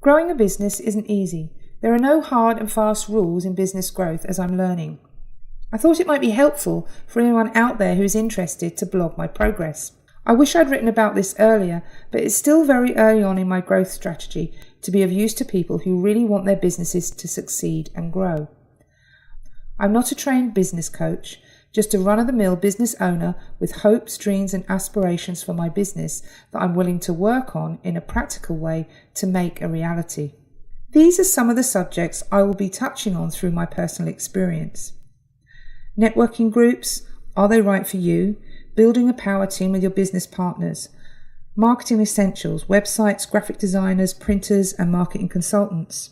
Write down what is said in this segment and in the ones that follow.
Growing a business isn't easy. There are no hard and fast rules in business growth, as I'm learning. I thought it might be helpful for anyone out there who's interested to blog my progress. I wish I'd written about this earlier, but it's still very early on in my growth strategy to be of use to people who really want their businesses to succeed and grow. I'm not a trained business coach, just a run-of-the-mill business owner with hopes, dreams and aspirations for my business that I'm willing to work on in a practical way to make a reality. These are some of the subjects I will be touching on through my personal experience. Networking groups, are they right for you? Building a power team with your business partners. Marketing essentials, websites, graphic designers, printers and marketing consultants.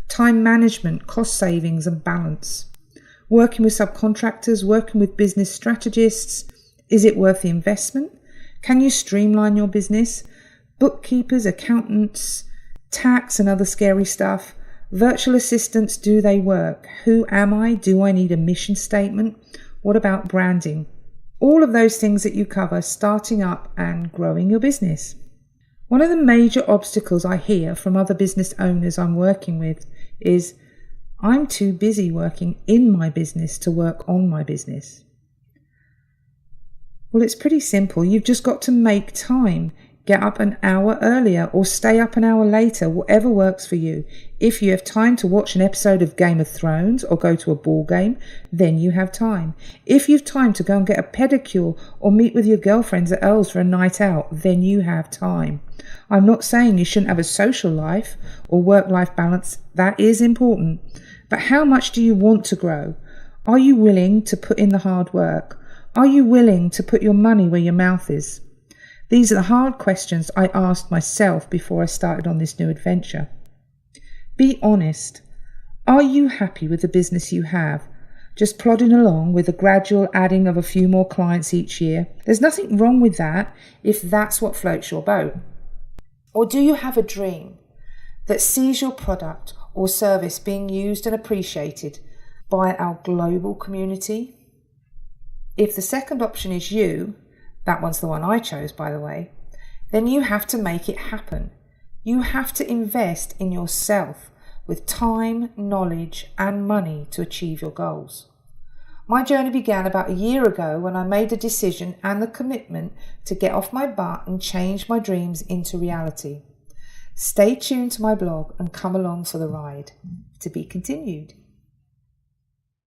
Time management, cost savings and balance. Working with subcontractors, working with business strategists. Is it worth the investment? Can you streamline your business? Bookkeepers, accountants, tax and other scary stuff. Virtual assistants, do they work? Who am I? Do I need a mission statement? What about branding? All of those things that you cover starting up and growing your business. One of the major obstacles I hear from other business owners I'm working with is, I'm too busy working in my business to work on my business. Well, it's pretty simple. You've just got to make time. Get up an hour earlier or stay up an hour later, whatever works for you. If you have time to watch an episode of Game of Thrones or go to a ball game, then you have time. If you've time to go and get a pedicure or meet with your girlfriends at Earl's for a night out, then you have time. I'm not saying you shouldn't have a social life or work-life balance. That is important. But how much do you want to grow? Are you willing to put in the hard work? Are you willing to put your money where your mouth is? These are the hard questions I asked myself before I started on this new adventure. Be honest. Are you happy with the business you have? Just plodding along with a gradual adding of a few more clients each year? There's nothing wrong with that if that's what floats your boat. Or do you have a dream that sees your product or service being used and appreciated by our global community? If the second option is you, that one's the one I chose, by the way, then you have to make it happen. You have to invest in yourself with time, knowledge and money to achieve your goals. My journey began about a year ago when I made the decision and the commitment to get off my butt and change my dreams into reality. Stay tuned to my blog and come along for the ride. To be continued.